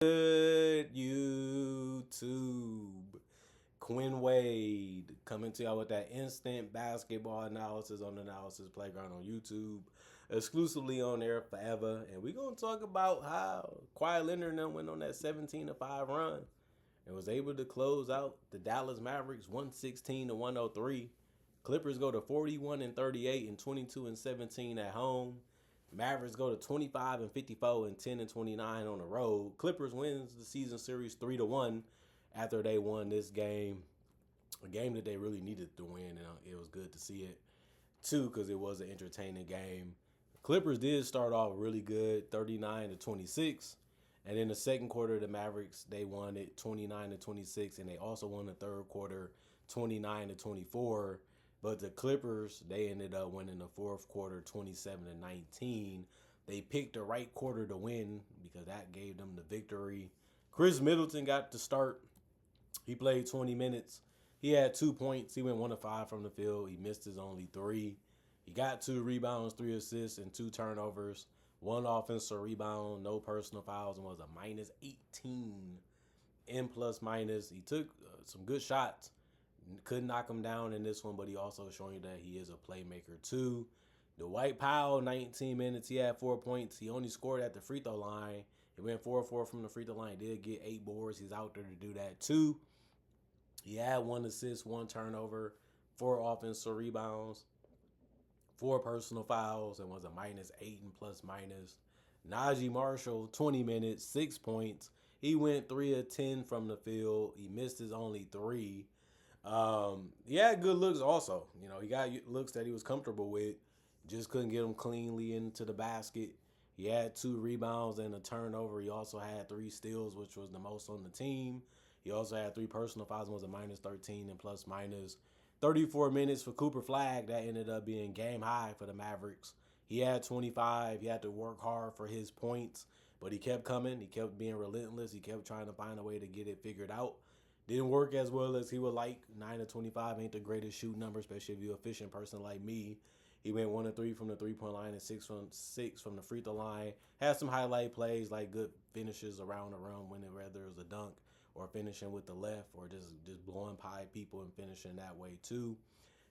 Good YouTube. Quinn Wade coming to y'all with that instant basketball analysis on the Analysis Playground on YouTube, exclusively on there forever. And we're going to talk about how Kawhi Leonard and them went on that 17-5 run and was able to close out the Dallas Mavericks 116-103. Clippers go to 41-38 and 22-17 at home. Mavericks go to 25-54 and 10-29 on the road. Clippers wins the season series 3-1 after they won this game, a game that they really needed to win, and it was good to see it too because it was an entertaining game. Clippers did start off really good, 39-26, and in the second quarter, the Mavericks they won it 29-26, and they also won the third quarter 29-24. But the Clippers, they ended up winning the fourth quarter 27-19. They picked the right quarter to win because that gave them the victory. Chris Middleton got to start. He played 20 minutes. He had 2 points. He went 1 of 5 from the field. He missed his only 3. He got 2 rebounds, 3 assists, and 2 turnovers. 1 offensive rebound, no personal fouls, and was a minus 18 in plus minus. He took some good shots. Couldn't knock him down in this one, but he also showing you that he is a playmaker too. Dwight Powell, 19 minutes. He had 4 points. He only scored at the free throw line. He went 4-4 from the free throw line. He did get 8 boards. He's out there to do that too. He had 1 assist, 1 turnover, 4 offensive rebounds, 4 personal fouls, and was a minus 8 and plus minus. Najee Marshall, 20 minutes, 6 points. He went 3 of 10 from the field. He missed his only 3. He had good looks also. You know, he got looks that he was comfortable with. Just couldn't get them cleanly into the basket. He had 2 rebounds and a turnover. He also had 3 steals, which was the most on the team. He also had 3 personal fouls and was a minus 13 and plus minus. 34 minutes for Cooper Flag. That ended up being game high for the Mavericks. He had 25. He had to work hard for his points, but he kept coming. He kept being relentless. He kept trying to find a way to get it figured out. Didn't work as well as he would like. 9 of 25 ain't the greatest shoot number, especially if you're an efficient person like me. He went 1 of 3 from the three-point line and 6 from the free throw line. Had some highlight plays like good finishes around the rim, whether it was a dunk or finishing with the left or just blowing by people and finishing that way too.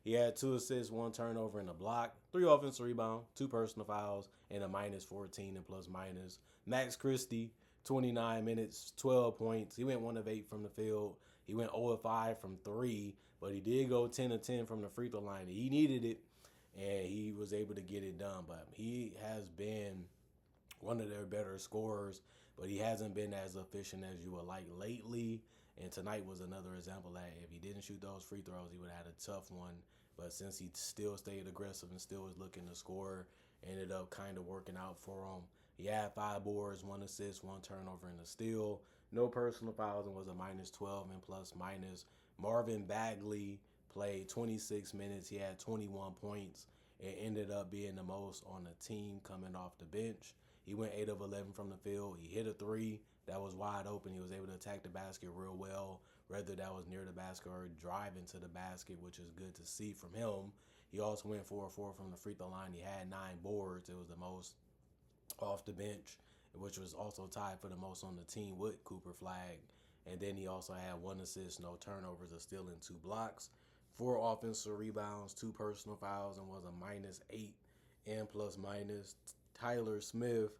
He had 2 assists, 1 turnover, and a block, 3 offensive rebounds, 2 personal fouls, and a minus 14 and plus minus. Max Christie, 29 minutes, 12 points. He went 1 of 8 from the field. He went 0 of 5 from 3, but he did go 10 of 10 from the free throw line. He needed it, and he was able to get it done. But he has been one of their better scorers, but he hasn't been as efficient as you would like lately. And tonight was another example that if he didn't shoot those free throws, he would have had a tough one. But since he still stayed aggressive and still was looking to score, ended up kind of working out for him. He had 5 boards, 1 assist, 1 turnover, and a steal. No personal fouls and was a minus 12 and plus minus. Marvin Bagley played 26 minutes. He had 21 points. It ended up being the most on the team coming off the bench. He went 8 of 11 from the field. He hit a 3 that was wide open. He was able to attack the basket real well, whether that was near the basket or driving to the basket, which is good to see from him. He also went 4 of 4 from the free throw line. He had 9 boards. It was the most off the bench, which was also tied for the most on the team with Cooper Flag. And then he also had 1 assist, no turnovers, a steal, and 2 blocks, 4 offensive rebounds, 2 personal fouls, and was a minus 8 and plus minus. Tyler Smith,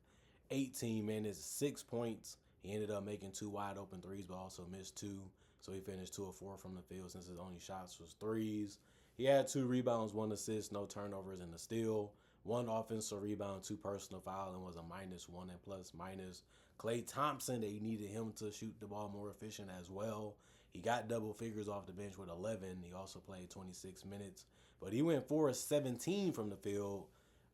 18 minutes, 6 points. He ended up making 2 wide open threes, but also missed 2. So he finished 2 of 4 from the field since his only shots was threes. He had 2 rebounds, 1 assist, no turnovers, and a steal. 1 offensive rebound, 2 personal foul, and was a minus 1 and plus minus. Klay Thompson, they needed him to shoot the ball more efficient as well. He got double figures off the bench with 11. He also played 26 minutes, but he went 4 of 17 from the field.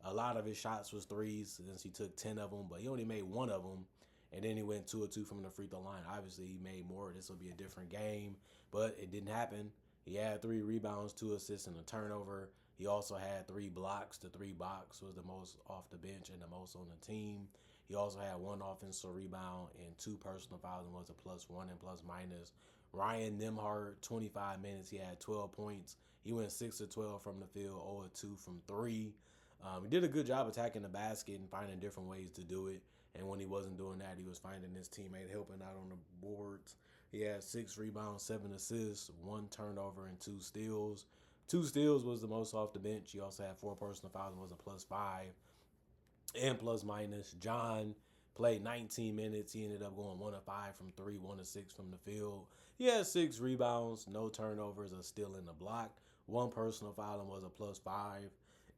A lot of his shots was threes since he took 10 of them, but he only made 1 of them. And then he went 2 of 2 from the free throw line. Obviously, he made more. This will be a different game, but it didn't happen. He had 3 rebounds, 2 assists, and a turnover. He also had 3 blocks. The 3 blocks was the most off the bench and the most on the team. He also had 1 offensive rebound and 2 personal fouls and was a plus 1 and plus minus. Ryan Nembhard, 25 minutes. He had 12 points. He went 6 of 12 from the field, 0 of 2 from 3. He did a good job attacking the basket and finding different ways to do it. And when he wasn't doing that, he was finding his teammate helping out on the boards. He had 6 rebounds, 7 assists, 1 turnover, and 2 steals. 2 steals was the most off the bench. He also had 4 personal fouls and was a +5 and plus minus. John played 19 minutes. He ended up going 1 of 5 from 3, 1 of 6 from the field. He had 6 rebounds, no turnovers, a steal in the block. 1 personal foul and was a +5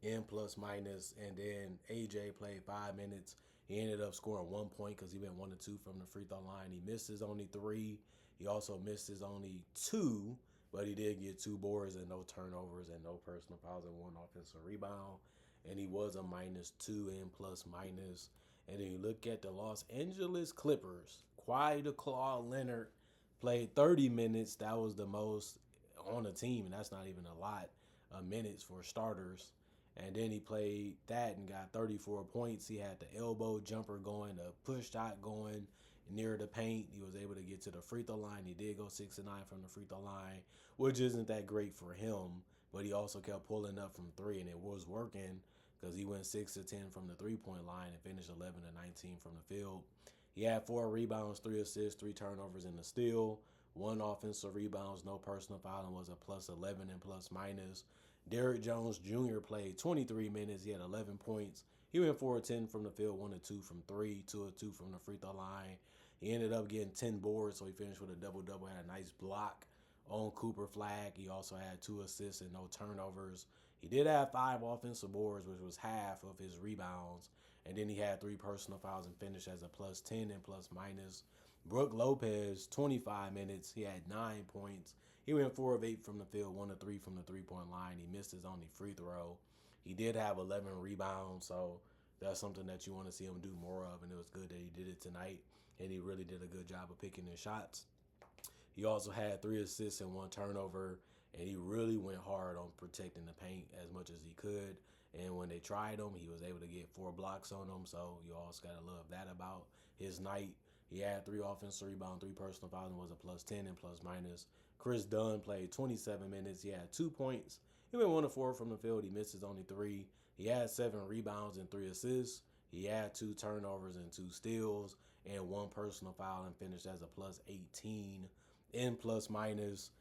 and plus minus. And then AJ played 5 minutes. He ended up scoring 1 point because he went 1 of 2 from the free throw line. He missed his only 3. He also missed his only 2, but he did get 2 boards and no turnovers and no personal fouls and 1 offensive rebound. And he was a -2 and plus minus. And then you look at the Los Angeles Clippers. Kawhi the Claw Leonard played 30 minutes. That was the most on the team, and that's not even a lot of minutes for starters. And then he played that and got 34 points. He had the elbow jumper going, the push shot going near the paint. He was able to get to the free throw line. He did go 6 of 9 from the free throw line, which isn't that great for him. But he also kept pulling up from 3, and it was working because he went 6 of 10 from the 3-point line and finished 11 of 19 from the field. He had 4 rebounds, 3 assists, 3 turnovers, and a steal. 1 offensive rebounds, no personal foul, and was a +11 and plus minus. Derrick Jones Jr. played 23 minutes. He had 11 points. He went 4 of 10 from the field, 1 of 2 from 3, 2 of 2 from the free throw line. He ended up getting 10 boards, so he finished with a double-double. Had a nice block on Cooper Flag. He also had 2 assists and no turnovers. He did have 5 offensive boards, which was half of his rebounds. And then he had 3 personal fouls and finished as a +10 and plus minus. Brook Lopez, 25 minutes. He had 9 points. He went 4 of 8 from the field, 1 of 3 from the 3-point line. He missed his only free throw. He did have 11 rebounds, so that's something that you want to see him do more of, and it was good that he did it tonight, and he really did a good job of picking his shots. He also had 3 assists and 1 turnover, and he really went hard on protecting the paint as much as he could. And when they tried him, he was able to get 4 blocks on them, so you also got to love that about his night. He had 3 offensive rebounds, 3 personal fouls, and was a +10 and plus minus. Chris Dunn played 27 minutes. He had 2 points. He went 1 of 4 from the field. He missed his only 3. He had 7 rebounds and 3 assists. He had 2 turnovers and 2 steals and 1 personal foul and finished as a +18 in plus minus.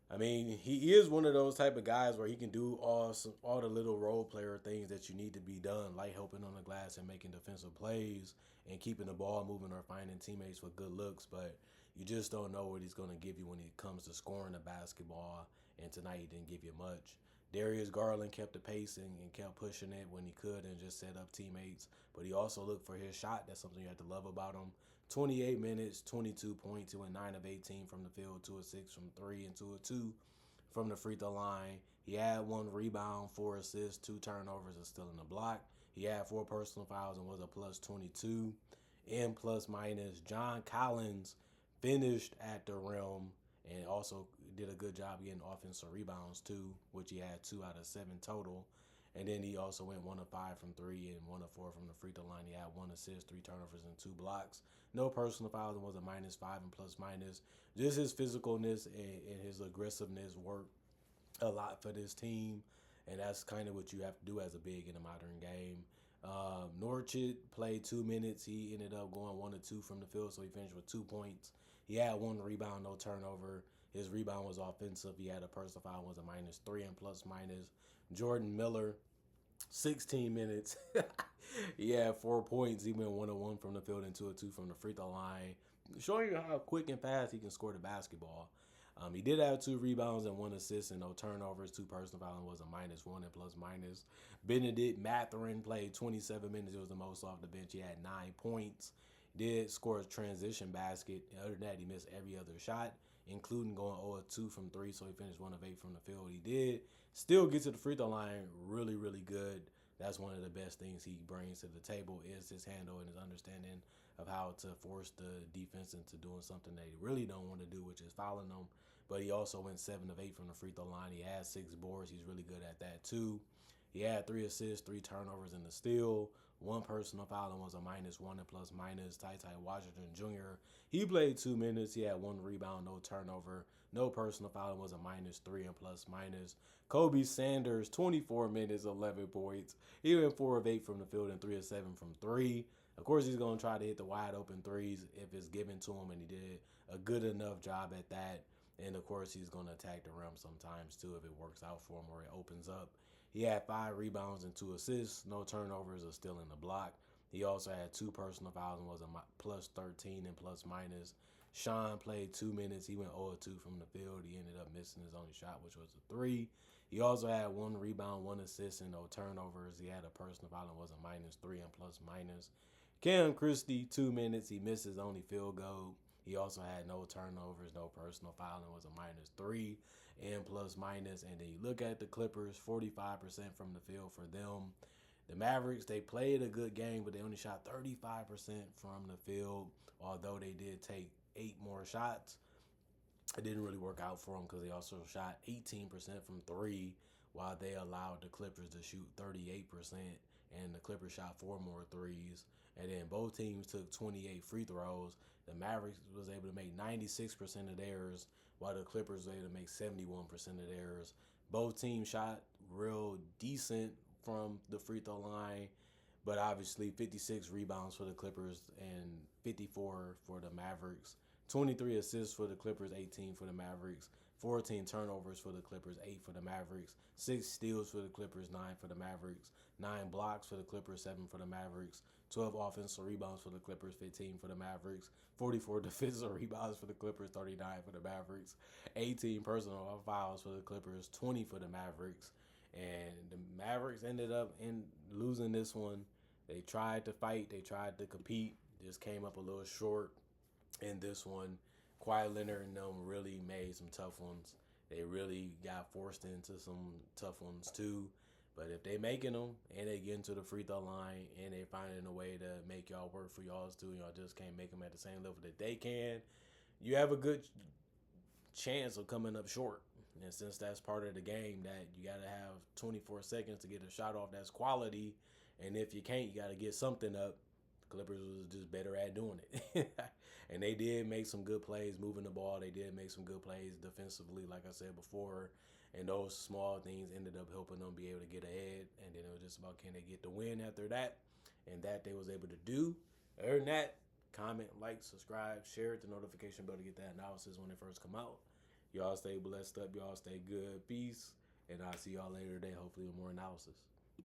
I mean, he is one of those type of guys where he can do all the little role player things that you need to be done, like helping on the glass and making defensive plays and keeping the ball moving or finding teammates with good looks. But you just don't know what he's going to give you when it comes to scoring the basketball. And tonight he didn't give you much. Darius Garland kept the pace and kept pushing it when he could and just set up teammates. But he also looked for his shot. That's something you have to love about him. 28 minutes, 22 points. He went 9 of 18 from the field, 2 of 6 from 3, and 2 of 2 from the free throw line. He had 1 rebound, 4 assists, 2 turnovers, and still in the block. He had 4 personal fouls and was a +22 and plus minus. John Collins finished at the rim and also did a good job getting offensive rebounds too, which he had 2 out of 7 total. And then he also went 1 of 5 from 3 and 1 of 4 from the free throw line. He had 1 assist, 3 turnovers, and 2 blocks. No personal fouls and was a -5 and plus minus. Just his physicalness and his aggressiveness worked a lot for this team, and that's kind of what you have to do as a big in a modern game. Norchit played 2 minutes. He ended up going 1 of 2 from the field, so he finished with 2 points. He had 1 rebound, no turnover. His rebound was offensive. He had a personal foul, was a -3 and plus minus. Jordan Miller, 16 minutes. He had 4 points. He went 1 of 1 from the field and 2 of 2 from the free throw line, showing you how quick and fast he can score the basketball. He did have 2 rebounds and 1 assist and no turnovers. 2 personal fouls, was a -1 and plus minus. Benedict Mathurin played 27 minutes. It was the most off the bench. He had 9 points. Did score a transition basket. Other than that, he missed every other shot, including going 0 of 2 from 3, so he finished 1 of 8 from the field. He did still get to the free throw line really, really good. That's one of the best things he brings to the table is his handle and his understanding of how to force the defense into doing something they really don't want to do, which is fouling them. But he also went 7 of 8 from the free throw line. He had 6 boards. He's really good at that too. He had 3 assists, 3 turnovers, and a steal. 1 personal foul and was a -1 and plus minus. Ty Washington Jr. He played 2 minutes. He had 1 rebound, no turnover, no personal foul and was a -3 and plus minus. Kobe Sanders, 24 minutes, 11 points. He went 4 of 8 from the field and 3 of 7 from 3. Of course, he's going to try to hit the wide open threes if it's given to him, and he did a good enough job at that. And of course, he's going to attack the rim sometimes too if it works out for him or it opens up. He had 5 rebounds and 2 assists, no turnovers or stealing the block. He also had 2 personal fouls and was a plus 13 and plus minus. Sean played 2 minutes. He went 0-2 from the field. He ended up missing his only shot, which was a 3. He also had 1 rebound, 1 assist, and no turnovers. He had a personal foul and was a minus 3 and plus minus. Cam Christie, 2 minutes. He missed his only field goal. He also had no turnovers, no personal foul, and was a minus 3 and plus minus. And then you look at the Clippers, 45% from the field for them. The Mavericks, they played a good game, but they only shot 35% from the field, although they did take 8 more shots. It didn't really work out for them because they also shot 18% from 3, while they allowed the Clippers to shoot 38%, and the Clippers shot 4 more threes. And then both teams took 28 free throws. The Mavericks was able to make 96% of theirs, while the Clippers were able to make 71% of theirs. Both teams shot real decent from the free throw line, but obviously 56 rebounds for the Clippers and 54 for the Mavericks. 23 assists for the Clippers, 18 for the Mavericks. 14 turnovers for the Clippers, 8 for the Mavericks. 6 steals for the Clippers, 9 for the Mavericks. 9 blocks for the Clippers, 7 for the Mavericks. 12 offensive rebounds for the Clippers, 15 for the Mavericks. 44 defensive rebounds for the Clippers, 39 for the Mavericks. 18 personal fouls for the Clippers, 20 for the Mavericks. And the Mavericks ended up losing this one. They tried to fight. They tried to compete. Just came up a little short in this one. Kawhi Leonard and them really made some tough ones. They really got forced into some tough ones too. But if they making them and they get into the free throw line and they finding a way to make y'all work for y'all too, y'all just can't make them at the same level that they can, you have a good chance of coming up short. And since that's part of the game, that you got to have 24 seconds to get a shot off that's quality. And if you can't, you got to get something up. The Clippers was just better at doing it. And they did make some good plays moving the ball. They did make some good plays defensively, like I said before. And those small things ended up helping them be able to get ahead. And then it was just about, can they get the win after that? And that they was able to do. Other than that, comment, like, subscribe, share it, the notification bell to get that analysis when it first come out. Y'all stay blessed up. Y'all stay good. Peace. And I'll see y'all later today, hopefully with more analysis.